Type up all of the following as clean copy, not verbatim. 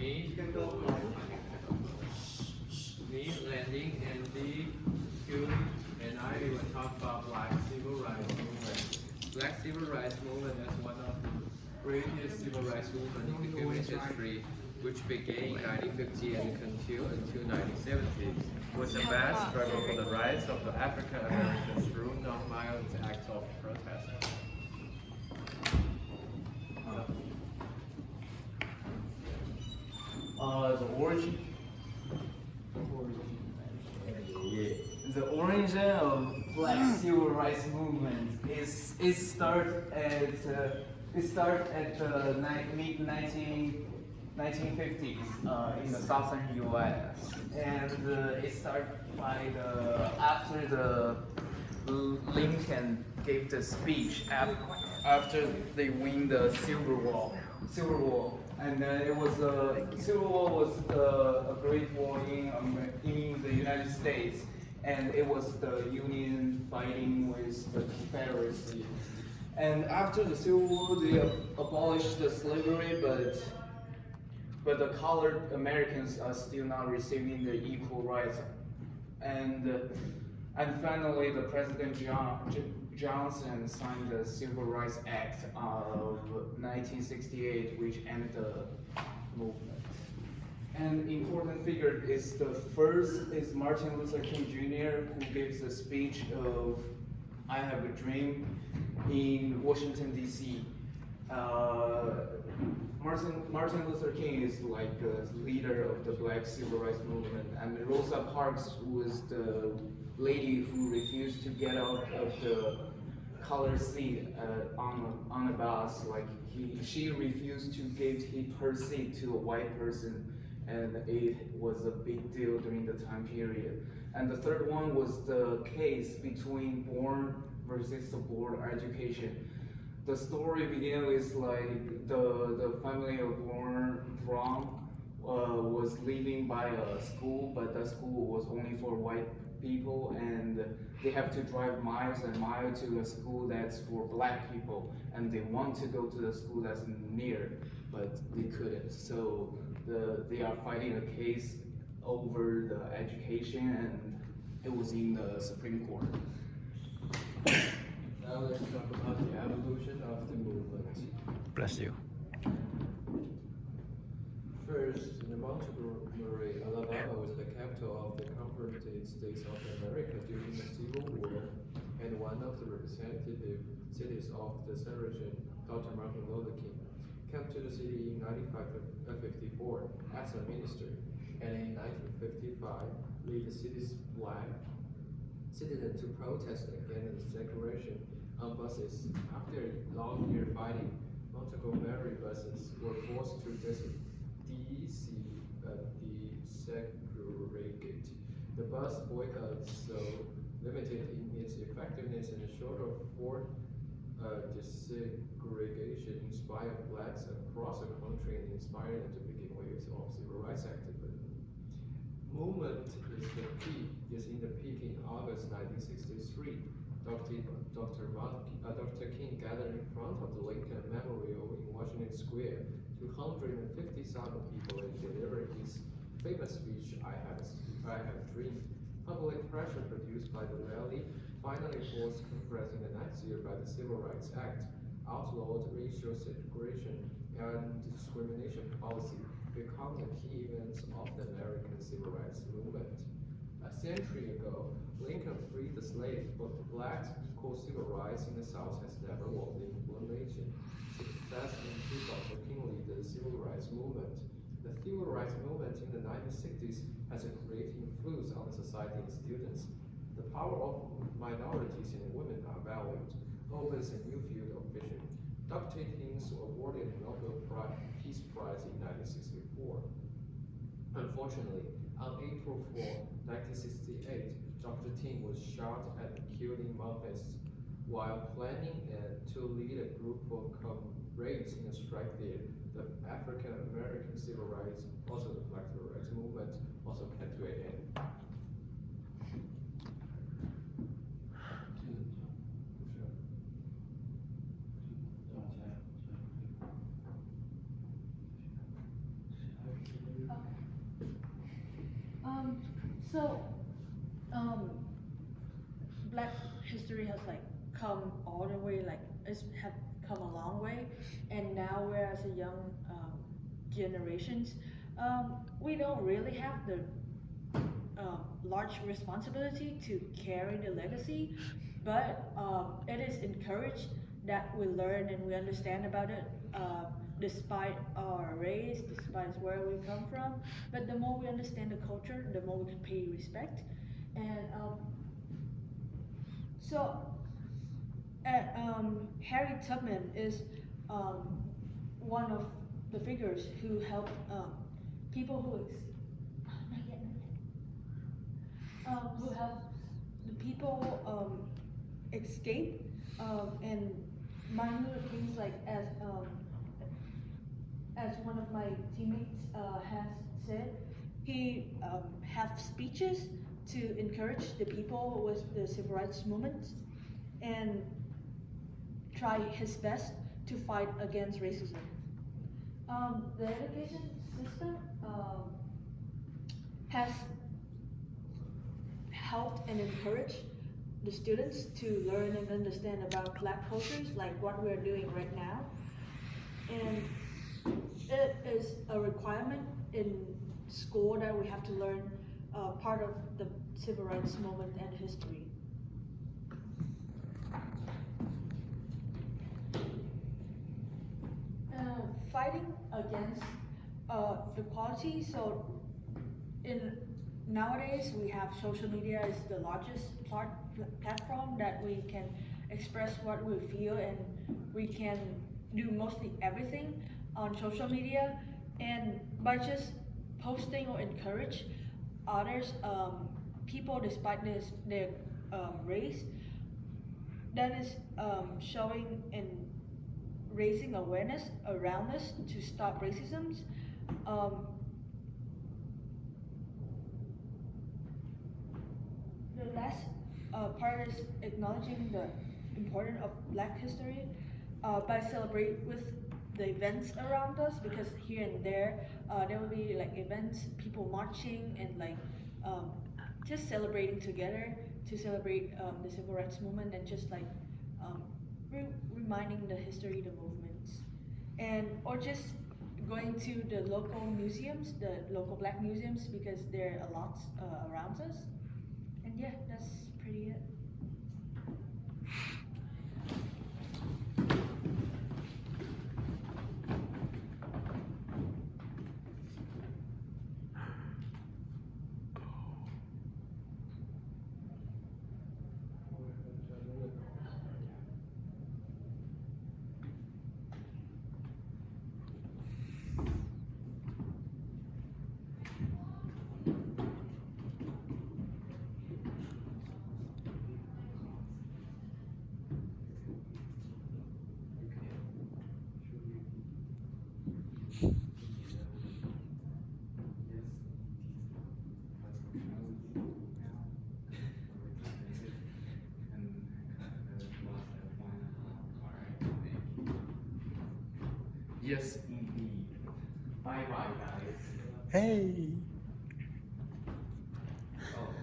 Me, Landing, Andy, Hugh, and I will talk about Black Civil Rights Movement. Black Civil Rights Movement is one of the greatest civil rights movements in the human history, which began in 1950 and continued until 1970. Was a vast struggle for the rights of the African Americans through non-violent acts of protest. The origin. The origin of Black Civil Rights Movement is it start at the mid 1950s in the southern U.S. and it started by after the Lincoln gave the speech after they win the Civil War. And it was Civil War was a great war in the United States, and it was the Union fighting with the Confederacy. And after the Civil War, they abolished the slavery, but the colored Americans are still not receiving the equal rights. And finally, the President Johnson signed the Civil Rights Act of 1968, which ended the movement. An important figure is Martin Luther King Jr., who gives a speech of "I Have a Dream" in Washington D.C. Martin Luther King is like a leader of the Black Civil Rights Movement, and Rosa Parks was the lady who refused to get out of the colored seat on a bus. Like she refused to give her seat to a white person, and it was a big deal during the time period. And the third one was the case between born versus the board education. The story began with like the family of Brown was leaving by a school, but the school was only for white people, and they have to drive miles and miles to a school that's for black people, and they want to go to the school that's near, but they couldn't. So they are fighting a case over the education, and it was in the Supreme Court. Now let's talk about the evolution of the movement. Bless you. First, Montgomery, Alabama was the capital of the Confederate States of America during the Civil War, and one of the representative cities of the insurrection, Dr. Martin Luther King, came to the city in 1954 as a minister, and in 1955 led the city's black citizens to protest against the segregation on buses. After a long year fighting, Montgomery buses were forced to desegregate. The bus boycott so limited in its effectiveness and short of for desegregation inspired blacks across the country and inspired them to begin waves of civil rights activism. Movement is in the peak in August 1963. Dr. King gathered in front of the Lincoln Memorial in Washington Square, 250,000 people, and delivered his famous speech, I have a Dream. Public pressure produced by the rally finally forced Congress in the next year by the Civil Rights Act, outlawed racial segregation and discrimination policy, become the key events of the American Civil Rights Movement. A century ago, Lincoln freed the slaves, but the blacks' equal civil rights in the South has never won the implementation. Success in Dr. King led the Civil Rights Movement. The Civil Rights Movement in the 1960s has a great influence on the society and students. The power of minorities and women are valued, opens a new field of vision. Dr. King was awarded the Nobel Peace Prize in 1964. Unfortunately, on April 4, 1968, Dr. King was shot and killed in Memphis while planning to lead a group of comrades in a strike there. The African American Civil Rights, also the Black Civil Rights Movement, also came to an end. So, um, Black history has like come all the way, like it's have come a long way, and now we're as a young generations, we don't really have the large responsibility to carry the legacy, but it is encouraged that we learn and we understand about it, despite our race, despite where we come from. But the more we understand the culture, the more we can pay respect. And so, Harry Tubman is one of the figures who helped people not yet, who helped the people escape, and Martin Luther King's like as one of my teammates has said, he have speeches to encourage the people with the civil rights movement and try his best to fight against racism. The education system has helped and encouraged the students to learn and understand about Black cultures, like what we're doing right now. And it is a requirement in school that we have to learn part of the civil rights movement and history. Fighting against equality. So nowadays we have social media is the largest platform that we can express what we feel, and we can do mostly everything on social media. And by just posting or encourage others, people despite their race, that is showing and raising awareness around us to stop racism. The last part is acknowledging the importance of Black history by celebrating with the events around us, because here and there there will be like events, people marching and like just celebrating together to celebrate the civil rights movement, and just like reminding the history, the movements, and or just going to the local museums, the local Black museums, because there are a lot around us. And yeah, that's pretty it. Yes, indeed. Bye bye, guys. Hey. Oh.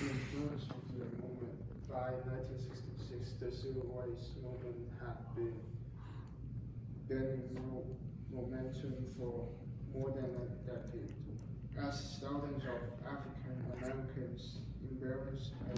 The influence of the movement. By 1966, the civil rights movement had been gaining momentum for more than a decade, as thousands of African Americans embraced a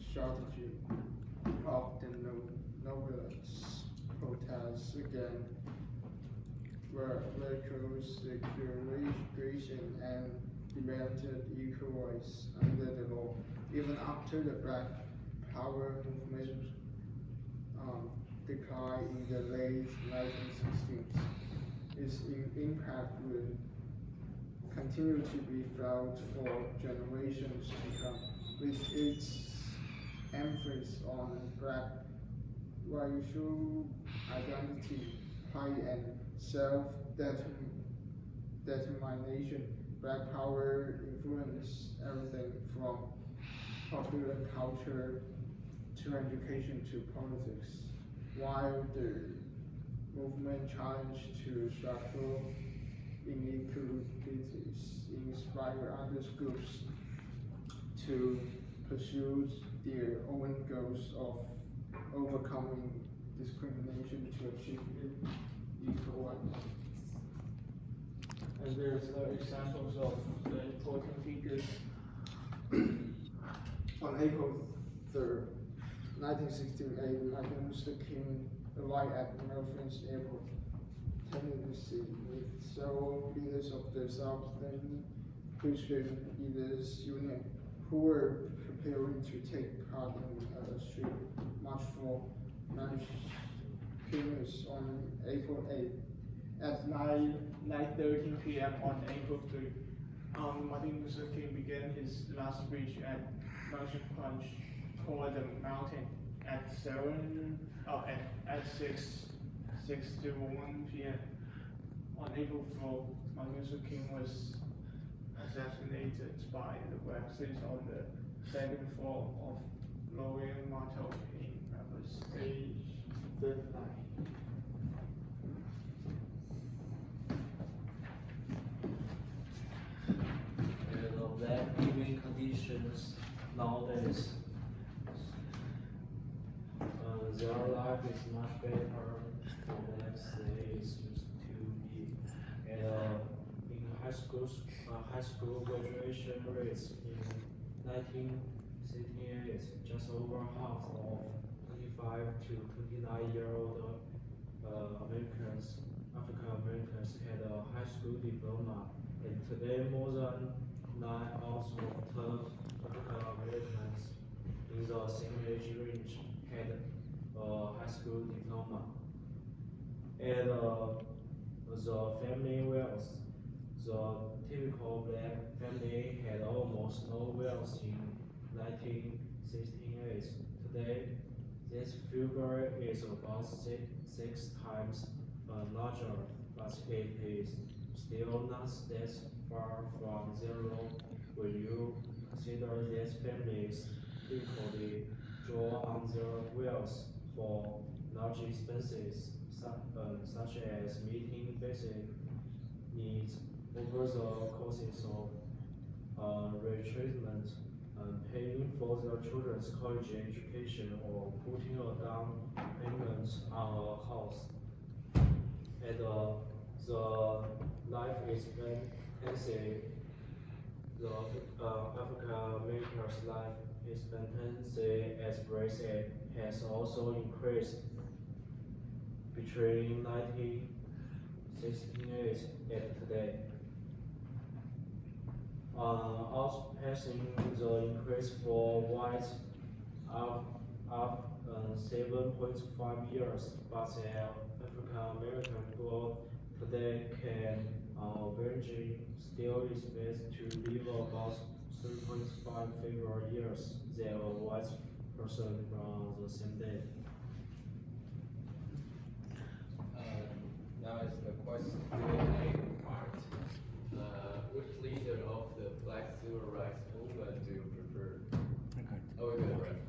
strategy of the novelist protests against racial segregation and demanded equal rights under the law. Even after the Black Power movement declined in the late 1960s, its impact will continue to be felt for generations to come, with its emphasis on Black racial identity pride and self-determination. Black power influenced everything from popular culture to education to politics, while the movement challenged to structural inequalities inspire other groups to pursue their own goals of overcoming discrimination to achieve equal rights. And there's examples of the important figures. On April 3rd, 1968, Martin Luther King arrived at Memphis Airport, Tennessee, with several leaders of the Southern Christian Leaders Union, who were preparing to take part in a street march for Martinez on April 8th. At 9:13 p.m. on April 3rd, Martin Luther King began his last speech at Mountain Punch toward the mountain at 6:01 p.m. On April 4th, Martin Luther King was assassinated by the Waxes on the second floor of Lower Motto in Memphis, age 39. Black living conditions nowadays. Their life is much better than blacks they used to be. And in high school graduation rates in 1968, just over half of 25 to 29-year-old African Americans had a high school diploma, and today more than 9 out of 10 African Americans in the same age range had a high school diploma. And the family wealth. The typical black family had almost no wealth in 1968. Today, this figure is about six times larger, but it is still not that far from zero when you consider these families typically draw on their wealth for large expenses such as meeting basic needs over the courses of retreatment, paying for their children's college education, or putting a down payment on a house. And the life expectancy, the African Americans' life expectancy as Brexit has also increased between 1968 and today, outpacing the increase for whites up 7.5 years, but the African American poor today can average still expect to live about 3.5 fewer years than a white person from the same day. Now is the question Q&A part. Which leader of the Black Civil Rights movement do you prefer? Oh, we're good, right?